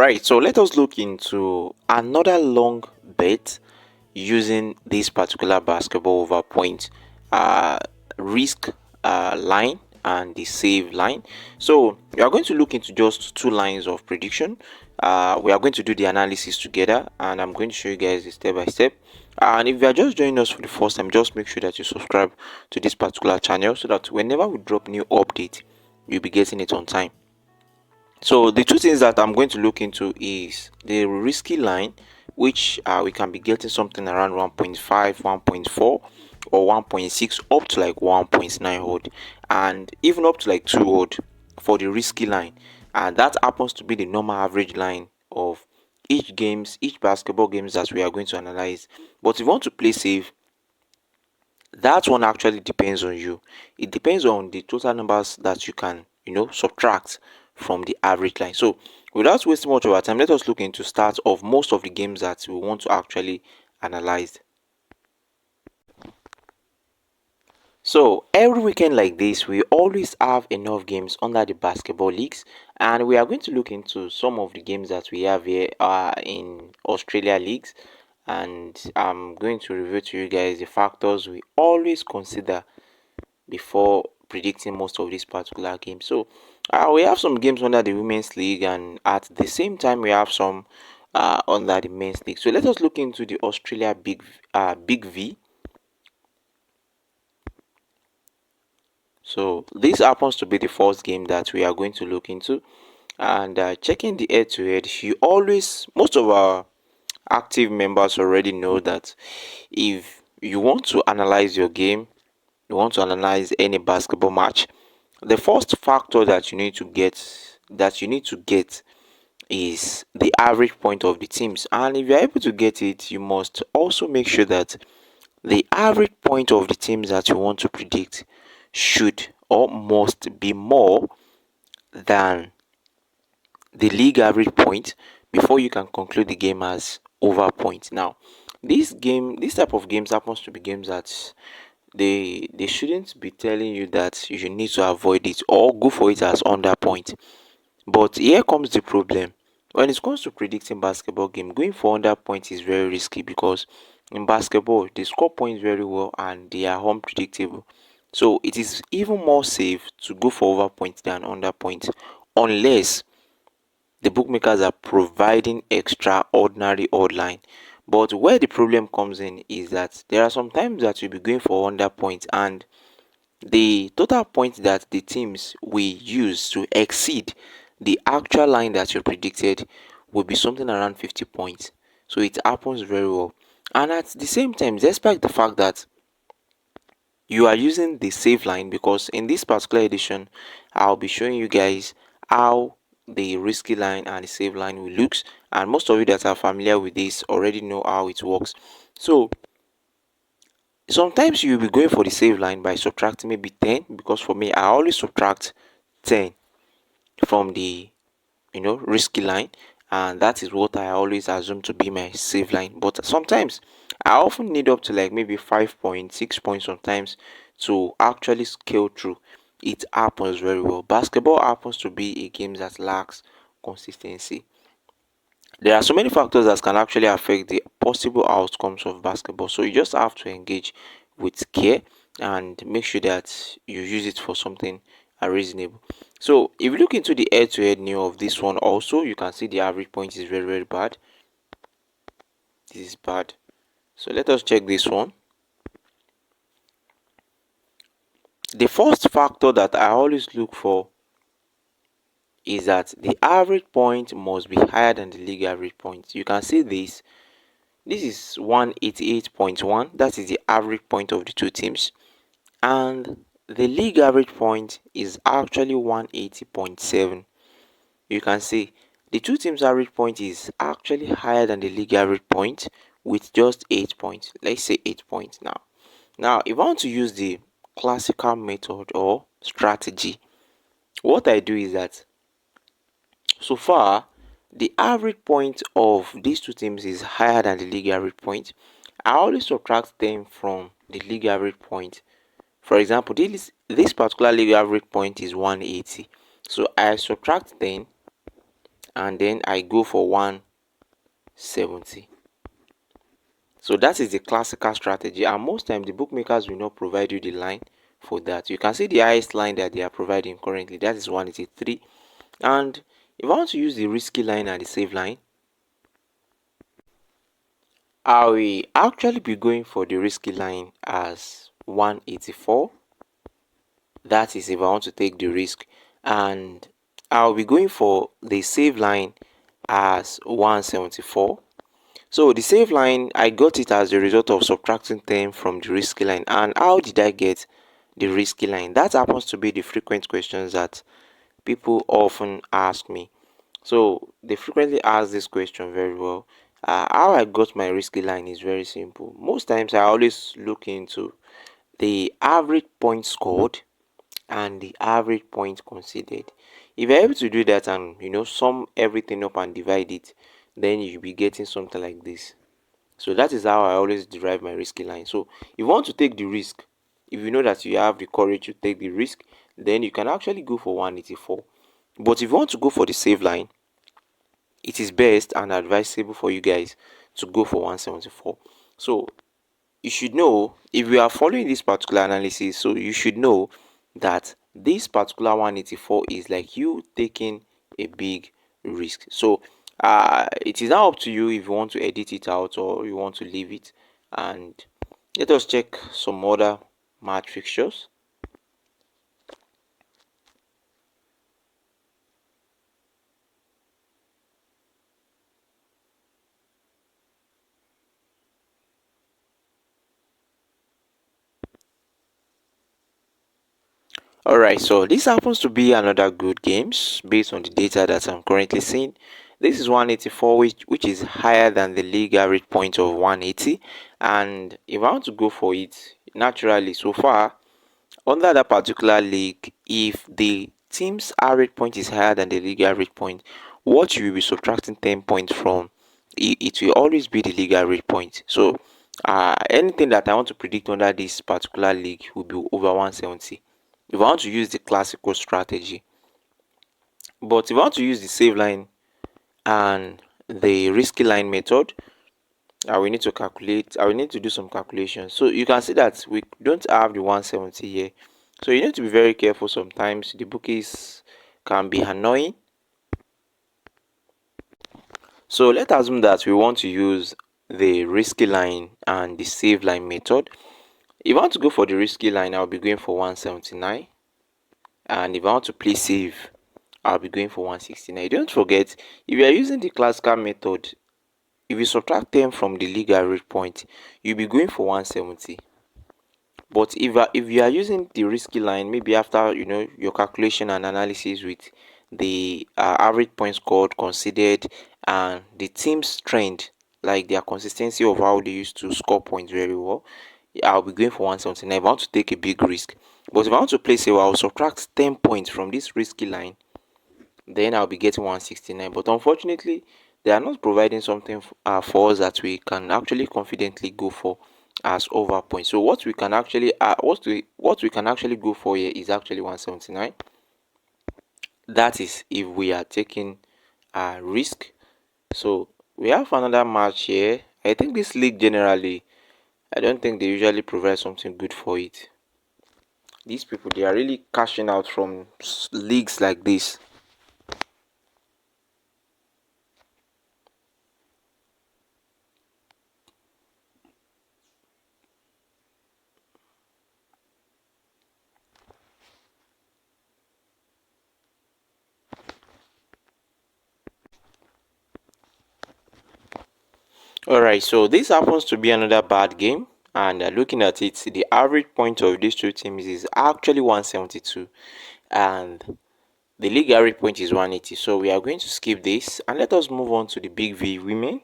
Right, so let us look into another long bet using this particular basketball over point uh, risk line and the save line. So we are going to look into just two lines of prediction. We are going to do the analysis together, and I'm going to show you guys the step by step. And if you are just joining us for the first time, just make sure that you subscribe to this particular channel so that whenever we drop new update, you'll be getting it on time. So the two things that I'm going to look into is the risky line, which we can be getting something around 1.5, 1.4, or 1.6 up to like 1.9 odd, and even up to like 2 odd for the risky line. And that happens to be the normal average line of each basketball games that we are going to analyze. But if you want to play safe, that one actually depends on you. It depends on the total numbers that you can subtract from the average line. So without wasting much of our time, let us look into stats of most of the games that we want to actually analyze. So every weekend like this, we always have enough games under the basketball leagues, and we are going to look into some of the games that we have here in Australia leagues, and I'm going to review to you guys the factors we always consider before predicting most of these particular games. So we have some games under the women's league, and at the same time we have some under the men's league. So let us look into the Australia Big V. So this happens to be the first game that we are going to look into, and checking the head to head. Most of our active members already know that if you want to analyze your game, you want to analyze any basketball match, the first factor that you need to get is the average point of the teams. And if you're able to get it, you must also make sure that the average point of the teams that you want to predict should or must be more than the league average point before you can conclude the game as over point. Now, this type of games happens to be games that they shouldn't be telling you that you need to avoid it or go for it as under point. But here comes the problem. When it comes to predicting basketball game, going for under point is very risky because in basketball they score points very well and they are unpredictable. So it is even more safe to go for over point than under point, unless the bookmakers are providing extraordinary odd line. But where the problem comes in is that there are some times that you'll be going for under point, and the total points that the teams will use to exceed the actual line that you predicted will be something around 50 points. So it happens very well. And at the same time, despite the fact that you are using the save line, because in this particular edition I'll be showing you guys how the risky line and the save line will looks, and most of you that are familiar with this already know how it works. So sometimes you'll be going for the save line by subtracting maybe 10, because for me I always subtract 10 from the risky line, and that is what I always assume to be my save line. But sometimes I often need up to like maybe 5 points, 6 points sometimes to actually scale through. It happens very well. Basketball happens to be a game that lacks consistency. There are so many factors that can actually affect the possible outcomes of basketball, so you just have to engage with care and make sure that you use it for something reasonable. So if you look into the head-to-head new of this one also, you can see the average point is very, very bad. This is bad. So let us check this one. The first factor that I always look for is that the average point must be higher than the league average point. You can see this. This is 188.1. That is the average point of the two teams. And the league average point is actually 180.7. You can see the two teams average point is actually higher than the league average point with just 8 points. Let's say 8 points now. Now, if I want to use the classical method or strategy, what I do is that so far the average point of these two teams is higher than the league average point. I always subtract them from the league average point. For example, this particular league average point is 180. So I subtract 10 and then I go for 170. So that is the classical strategy, and most times the bookmakers will not provide you the line for that. You can see the highest line that they are providing currently, that is 183. And if I want to use the risky line and the safe line, I will actually be going for the risky line as 184. That is if I want to take the risk. And I'll be going for the save line as 174. So the save line, I got it as a result of subtracting 10 from the risky line. And how did I get the risky line? That happens to be the frequent questions that people often ask me. So they frequently ask this question very well. How I got my risky line is very simple. Most times I always look into the average point scored and the average point conceded. If you're able to do that and sum everything up and divide it, then you'll be getting something like this. So that is how I always derive my risky line. So if you want to take the risk, if you know that you have the courage to take the risk, then you can actually go for 184. But if you want to go for the save line, it is best and advisable for you guys to go for 174. So you should know, if you are following this particular analysis, so you should know that this particular 184 is like you taking a big risk. So it is now up to you if you want to edit it out or you want to leave it. And let us check some other match fixtures. Alright, so this happens to be another good games based on the data that I'm currently seeing. This is 184, which is higher than the league average point of 180. And if I want to go for it, naturally, so far, under that particular league, if the team's average point is higher than the league average point, what you will be subtracting 10 points from, it will always be the league average point. So anything that I want to predict under this particular league will be over 170 if I want to use the classical strategy. But if I want to use the save line and the risky line method, I will need to calculate. I will need to do some calculations. So you can see that we don't have the 170 here. So you need to be very careful. Sometimes the bookies can be annoying. So let's assume that we want to use the risky line and the save line method. If I want to go for the risky line, I'll be going for 179. And if I want to play save, I'll be going for 169. Don't forget, if you are using the classical method, if you subtract 10 from the league average point, you'll be going for 170. But if you are using the risky line, maybe after your calculation and analysis with the average points scored, considered, and the team's trend, like their consistency of how they used to score points very well, I'll be going for 179. If I want to take a big risk, but if I want to play safe, I'll subtract 10 points from this risky line, then I'll be getting 169. But unfortunately, they are not providing something for us that we can actually confidently go for as over points. So what we can actually what we can actually go for here is actually 179. That is if we are taking a risk. So we have another match here. I think this league generally, I don't think they usually provide something good for it. These people, they are really cashing out from leagues like this. Alright, so this happens to be another bad game, and looking at it, the average point of these two teams is actually 172, and the league average point is 180. So we are going to skip this and let us move on to the Big V women.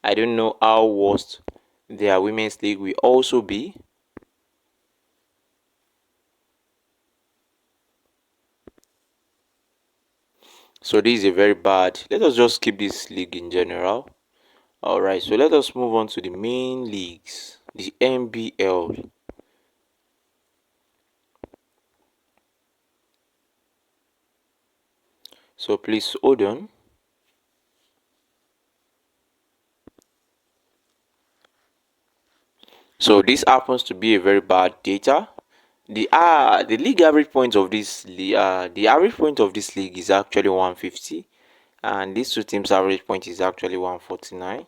I don't know how worst their women's league will also be. So this is a very bad. Let us just skip this league in general. Alright, so let us move on to the main leagues, the NBL. So please hold on. So this happens to be a very bad data. The league average point of the average point of this league is actually 150, and these two teams average point is actually 149.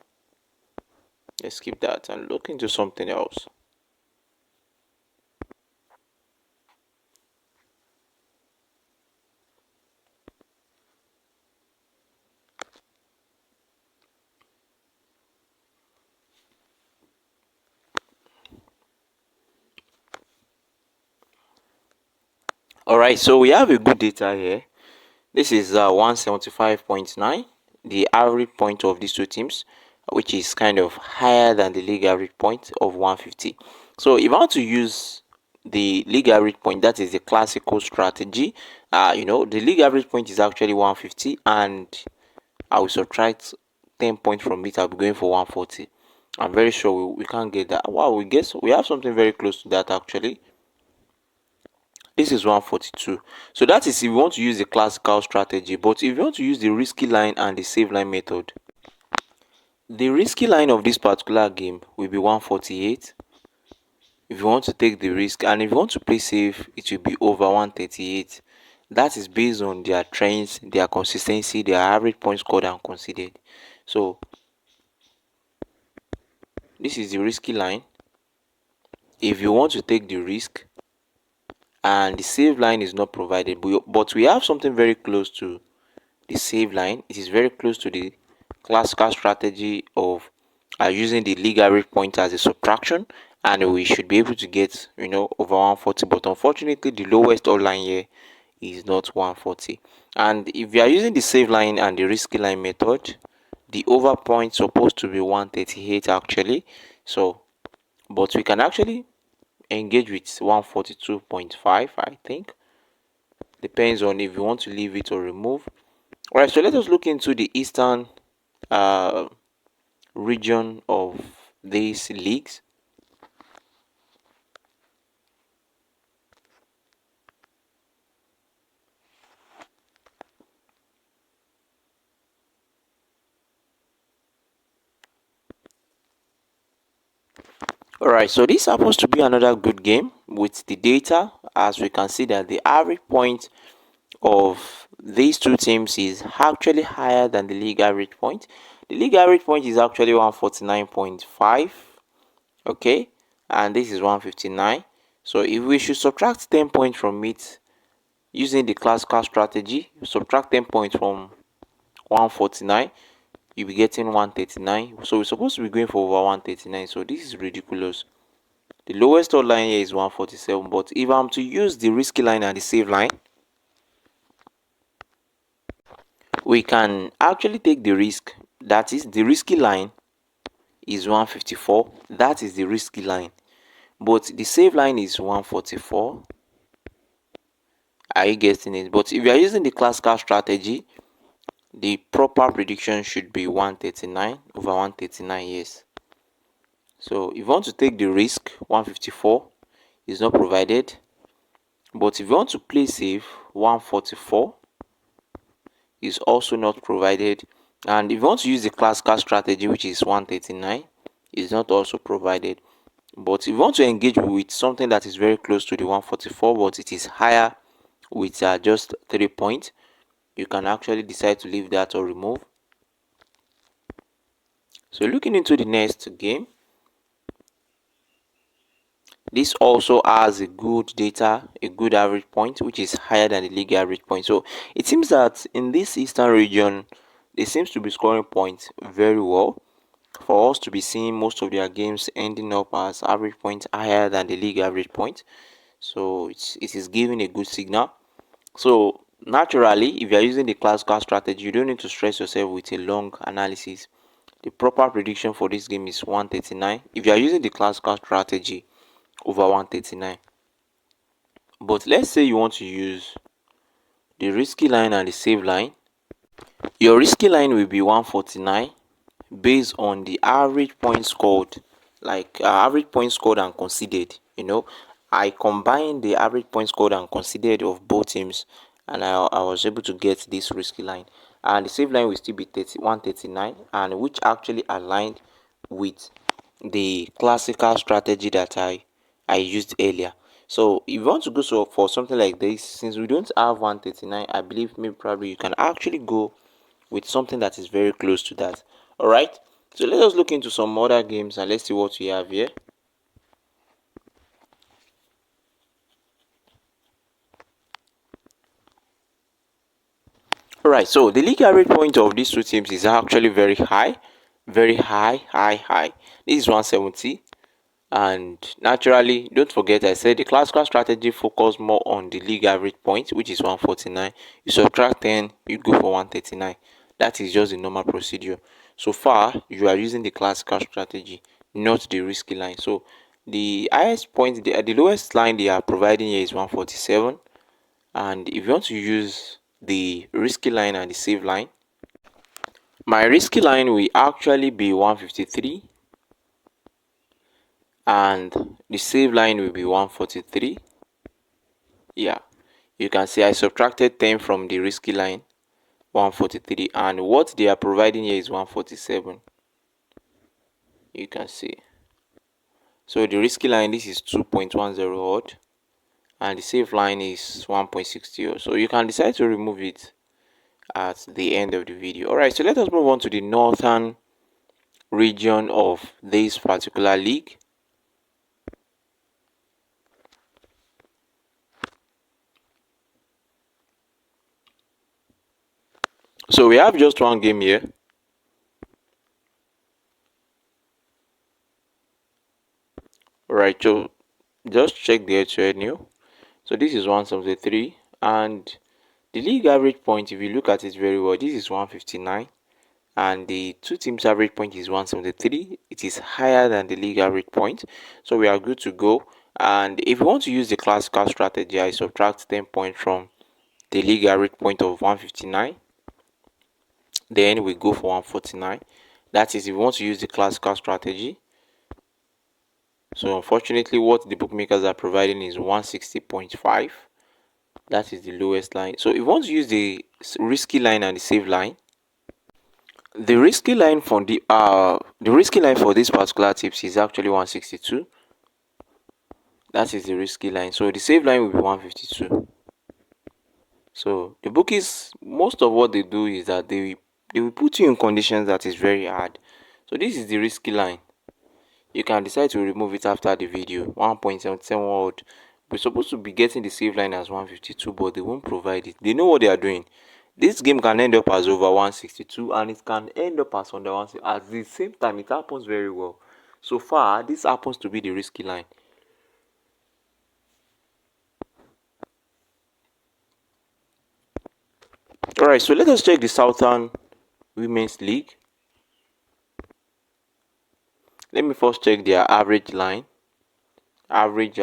Let's skip that and look into something else. All right, so we have a good data here. This is 175.9, the average point of these two teams, which is kind of higher than the league average point of 150. So if I want to use the league average point, that is the classical strategy. The league average point is actually 150, and I will subtract 10 points from it. I'll be going for 140. I'm very sure we can't get that. Wow, we guess we have something very close to that actually. This is 142. So that is if you want to use the classical strategy. But if you want to use the risky line and the save line method, the risky line of this particular game will be 148. If you want to take the risk, and if you want to play safe, it will be over 138. That is based on their trends, their consistency, their average points scored and conceded. So this is the risky line. If you want to take the risk and the save line is not provided, but we have something very close to the save line. It is very close to the classical strategy of using the league average point as a subtraction, and we should be able to get over 140. But unfortunately, the lowest odd line here is not 140. And if you are using the save line and the risky line method, the over point supposed to be 138 actually. So but we can actually engage with 142.5, I think. Depends on if you want to leave it or remove. All right, so let us look into the eastern uh, region of these leagues. All right, so this happens to be another good game with the data, as we can see that the average point of these two teams is actually higher than the league average point. The league average point is actually 149.5, okay, and this is 159. So if we should subtract 10 points from it using the classical strategy, subtract 10 points from 149, you'll be getting 139. So we're supposed to be going for over 139. So this is ridiculous. The lowest odd line here is 147. But if I'm to use the risky line and the save line, we can actually take the risk. That is, the risky line is 154. That is the risky line. But the save line is 144. Are you getting it? But if you are using the classical strategy, the proper prediction should be 139 over 139, yes. So if you want to take the risk, 154 is not provided. But if you want to play safe, 144 is also not provided. And if you want to use the classical strategy, which is 139, is not also provided. But if you want to engage with something that is very close to the 144, but it is higher with just 3 points, you can actually decide to leave that or remove. So looking into the next game, this also has a good data, a good average point, which is higher than the league average point. So it seems that in this eastern region, they seems to be scoring points very well. For us to be seeing most of their games ending up as average points higher than the league average point. So it is giving a good signal. So naturally, if you are using the classical strategy, you don't need to stress yourself with a long analysis. The proper prediction for this game is 139. If you are using the classical strategy, over 139. But let's say you want to use the risky line and the save line. Your risky line will be 149 based on the average points scored, like average points scored and conceded. I combined the average points scored and conceded of both teams, and I was able to get this risky line. And the save line will still be 139, and which actually aligned with the classical strategy that I used earlier. So if you want to go for something like this, since we don't have 139, I believe maybe probably you can actually go with something that is very close to that. All right. So let us look into some other games and let's see what we have here. All right. So the league average point of these two teams is actually very high. This is 170. And naturally, don't forget I said the classical strategy focus more on the league average point, which is 149. You subtract 10, you go for 139. That is just the normal procedure. So far, you are using the classical strategy, not the risky line. So the highest point, the lowest line they are providing here is 147. And if you want to use the risky line and the save line, my risky line will actually be 153 and the save line will be 143. Yeah, you can see I subtracted 10 from the risky line, 143, and what they are providing here is 147. You can see. So the risky line, this is 2.10 odd, and the safe line is 1.60 odd. So you can decide to remove it at the end of the video. All right, so let us move on to the northern region of this particular league. So we have just one game here. All right, so just check the head-to-head new. So this is 173, and the league average point, if you look at it very well, this is 159, and the two teams average point is 173. It is higher than the league average point, so we are good to go. And if you want to use the classical strategy, I subtract 10 points from the league average point of 159, then we go for 149. That is if you want to use the classical strategy. So unfortunately, what the bookmakers are providing is 160.5. That is the lowest line. So if you want to use the risky line and the save line, the risky line for this particular tips is actually 162. That is the risky line. So the save line will be 152. So the bookies, most of what they do is that they will put you in conditions that is very hard. So this is the risky line. You can decide to remove it after the video. 1.77 odd. We're supposed to be getting the save line as 152, but they won't provide it. They know what they are doing. This game can end up as over 162 and it can end up as under 160. At the same time, it happens very well. So far, this happens to be the risky line. Alright, so let us check the Southern Women's League. Let me first check their average line. Average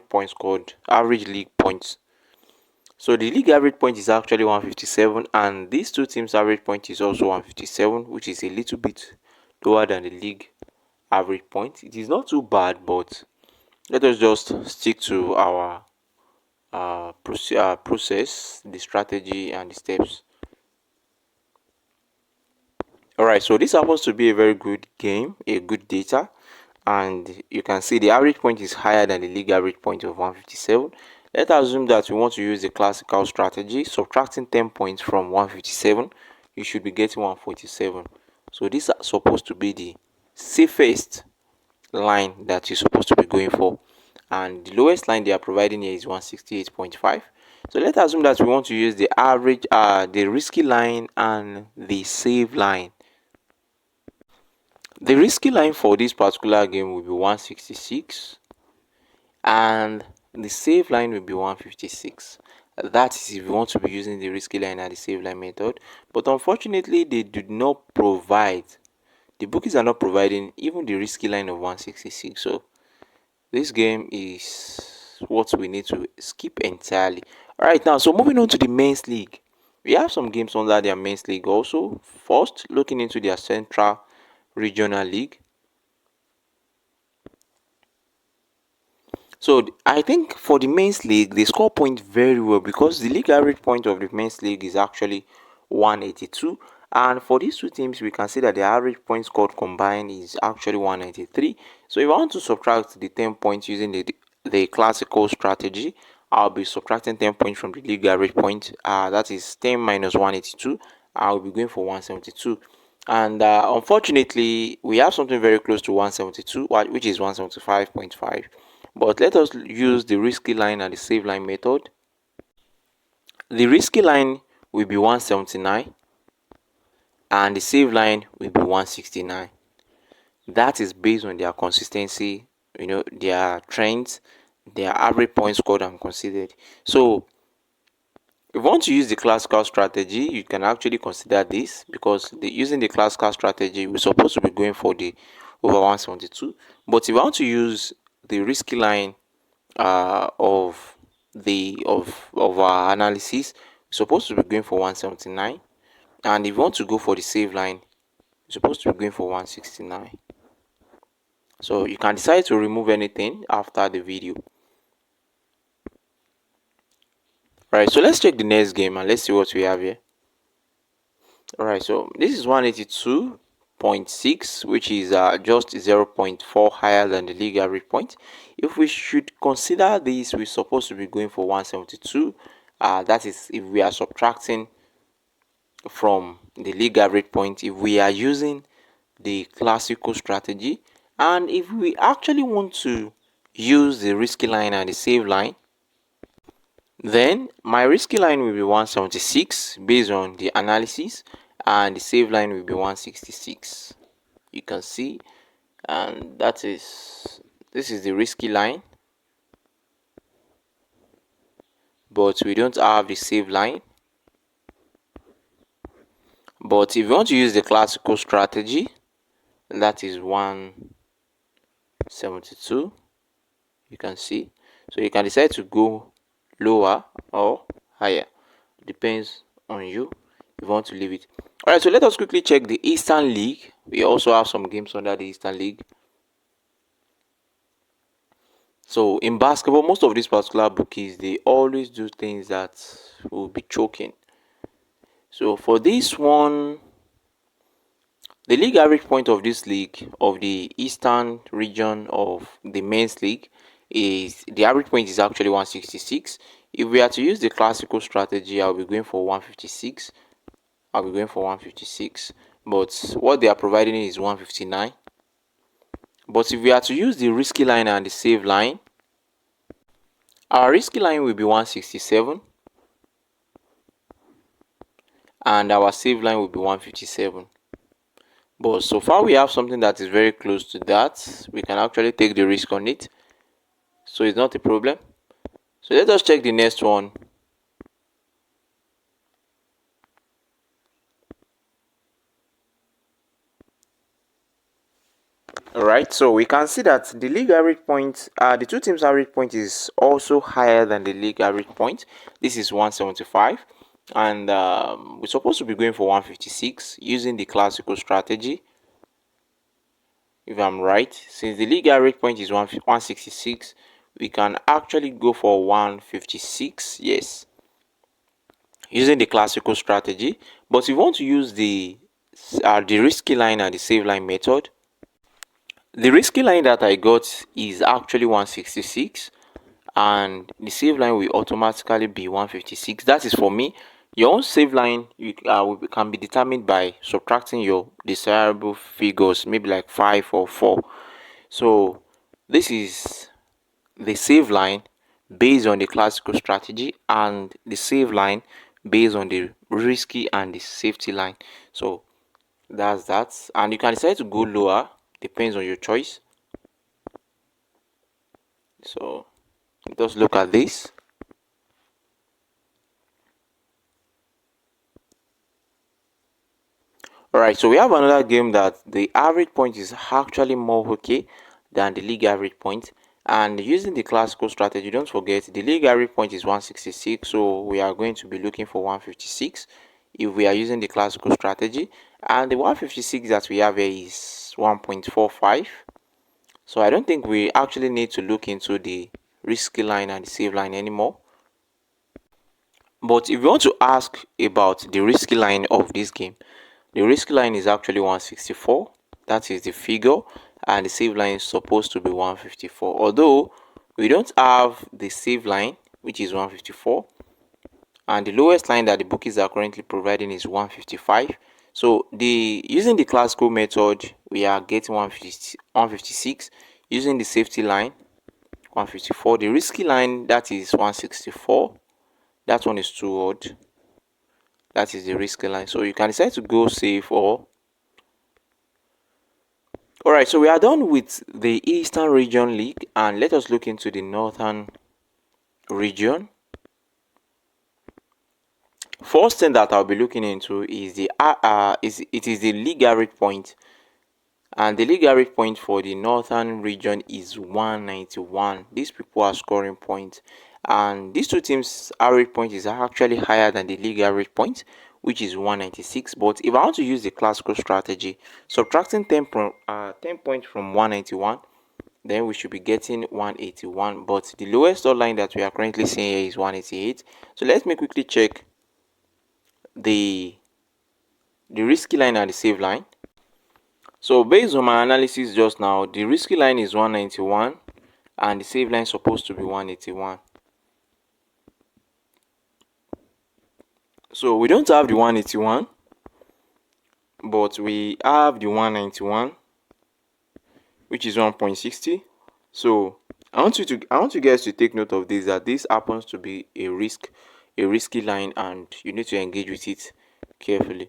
points scored, average league points. So the league average point is actually 157, and these two teams average point is also 157, which is a little bit lower than the league average point. It is not too bad, but let us just stick to our process, the strategy, and the steps. All right, so this happens to be a very good game, a good data, and you can see the average point is higher than the league average point of 157. Let's assume that we want to use the classical strategy, subtracting 10 points from 157, you should be getting 147. So this is supposed to be the safest line that you're supposed to be going for, and the lowest line they are providing here is 168.5. So let's assume that we want to use the average, the risky line and the save line. The risky line for this particular game will be 166 and the save line will be 156. That is if you want to be using the risky line and the save line method. But unfortunately, they did not provide, the bookies are not providing even the risky line of 166. So this game is what we need to skip entirely. Alright, now so moving on to the men's league. We have some games under their men's league also. First, looking into their central regional league. So I think for the men's league they score points very well because the league average point of the men's league is actually 182 And for these two teams, we can see that the average points scored combined is actually 193. So if I want to subtract the 10 points using the classical strategy, I'll be subtracting 10 points from the league average point. That is 10 minus 182. I'll be going for 172. And unfortunately, we have something very close to 172, which is 175.5. But let us use the risky line and the save line method. The risky line will be 179 and the save line will be 169. That is based on their consistency, their trends, their average points scored and considered. So if you want to use the classical strategy, you can actually consider this, because using the classical strategy, we're supposed to be going for the over 172. But if you want to use the risky line of our analysis, we're supposed to be going for 179. And if you want to go for the save line, you're supposed to be going for 169. So you can decide to remove anything after the video. Right, so let's check the next game and let's see what we have here. Alright, so this is 182.6, which is just 0.4 higher than the league average point. If we should consider this, we're supposed to be going for 172. That is if we are subtracting from the league average point, if we are using the classical strategy. And if we actually want to use the risky line and the save line, then my risky line will be 176 based on the analysis, and the save line will be 166. You can see, and this is the risky line, but we don't have the save line. But if you want to use the classical strategy, that is 172. You can see, so you can decide to go lower or higher, depends on you if you want to leave it. All right, so let us quickly check the Eastern League. We also have some games under the Eastern League. So in basketball, most of these particular bookies, they always do things that will be choking. So for this one, the league average point of this league, of the Eastern region of the men's league, is the average point is actually 166. If we are to use the classical strategy, I'll be going for 156. But what they are providing is 159. But if we are to use the risky line and the save line, our risky line will be 167 and our save line will be 157. But so far we have something that is very close to that. We can actually take the risk on it, so it's not a problem. So let us check the next one. Alright, so we can see that the league average point, the two teams average point is also higher than the league average point. This is 175, and we're supposed to be going for 156 using the classical strategy, if I'm right. Since the league average point is 166, we can actually go for 156, yes, using the classical strategy. But if you want to use the risky line and the save line method, the risky line that I got is actually 166, and the save line will automatically be 156. That is for me. Your own save line can be determined by subtracting your desirable figures, maybe like 5 or 4. So this is the save line based on the classical strategy, and the save line based on the risky and the safety line. So that's that, and you can decide to go lower, depends on your choice. So let us look at this. Alright, so we have another game that the average point is actually more okay than the league average point. And using the classical strategy, don't forget the league average point is 166, so we are going to be looking for 156 if we are using the classical strategy. And the 156 that we have here is 1.45. So I don't think we actually need to look into the risky line and the save line anymore. But if you want to ask about the risky line of this game, The risk line is actually 164. That is the figure, and the save line is supposed to be 154. Although we don't have the save line, which is 154, and the lowest line that the bookies are currently providing is 155. So the using the classical method, we are getting 156. Using the safety line, 154. The risky line, that is 164. That one is too odd. That is the risky line. So you can decide to go safe or. Alright, so we are done with the Eastern Region League, and let us look into the Northern Region. First thing that I'll be looking into is the league average point, and the league average point for the Northern Region is 191. These people are scoring points, and these two teams' average point is actually higher than the league average point, which is 196. But if I want to use the classical strategy, subtracting 10 points from 191, then we should be getting 181. But the lowest odd line that we are currently seeing here is 188. So let me quickly check the risky line and the save line. So based on my analysis just now, the risky line is 191 and the save line is supposed to be 181. So we don't have the 181, but we have the 191, which is 1.60. So I want you guys to take note of this, that this happens to be a risky line, and you need to engage with it carefully.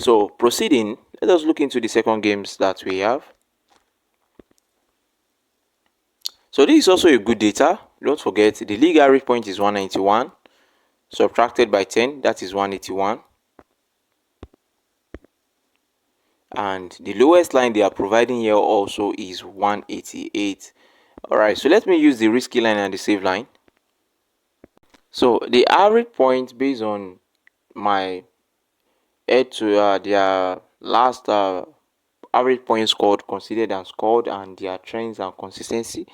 So proceeding, let us look into the second games that we have. So this is also a good data. Don't forget the league average point is 191, subtracted by 10, that is 181. And the lowest line they are providing here also is 188. Alright, so let me use the risky line and the save line. So the average point based on my head to their last average point scored, considered and scored, and their trends and consistency,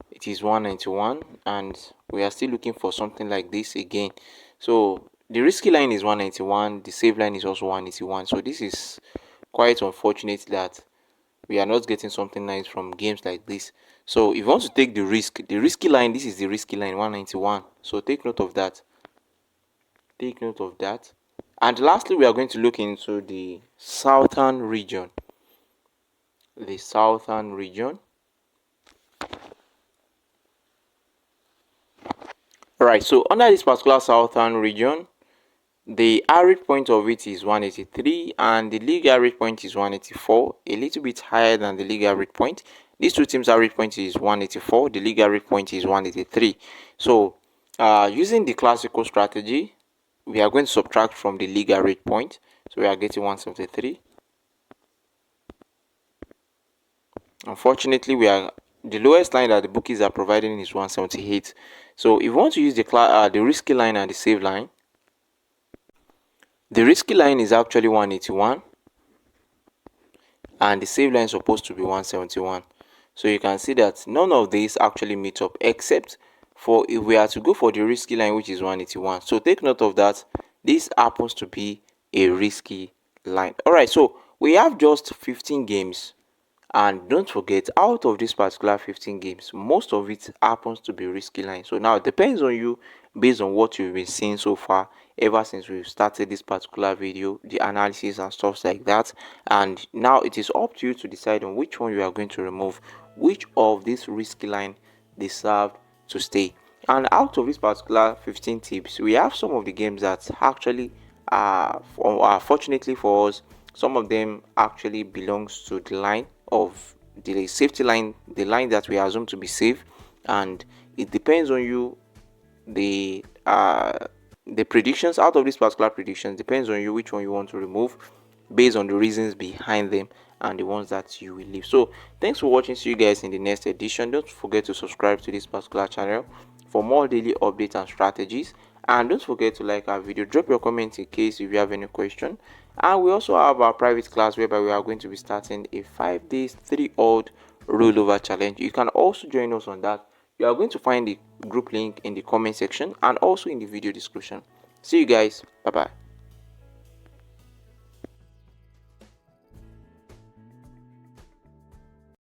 it is 191, and we are still looking for something like this again. So the risky line is 191, the save line is also 181. So this is quite unfortunate that we are not getting something nice from games like this. So if you want to take the risky line, this is the risky line, 191. So take note of that. Take note of that. And lastly, we are going to look into the Southern Region. The Southern Region. Alright, so under this particular Southern Region, the average point of it is 183 and the league average point is 184, a little bit higher than the league average point. These two teams' average point is 184, the league average point is 183. So using the classical strategy, we are going to subtract from the league average point, so we are getting 173. Unfortunately, the lowest line that the bookies are providing is 178. So if you want to use the risky line and the save line, the risky line is actually 181 and the save line is supposed to be 171. So you can see that none of these actually meet up, except for if we are to go for the risky line, which is 181. So take note of that. This happens to be a risky line. Alright, so we have just 15 games, and don't forget, out of this particular 15 games, most of it happens to be risky line. So now it depends on you, based on what you've been seeing so far ever since we've started this particular video, the analysis and stuff like that. And now it is up to you to decide on which one you are going to remove, which of this risky line deserve to stay. And out of this particular 15 tips, we have some of the games that actually fortunately for us, some of them actually belongs to the line of the safety line, the line that we assume to be safe. And it depends on you, the predictions out of this particular predictions depends on you which one you want to remove, based on the reasons behind them and the ones that you will leave. So thanks for watching. See you guys in the next edition. Don't forget to subscribe to this particular channel for more daily updates and strategies, and don't forget to like our video, drop your comments in case if you have any question. And we also have our private class whereby we are going to be starting a 5 days 3 odd rollover challenge. You can also join us on that. You are going to find the group link in the comment section and also in the video description. See you guys. Bye bye.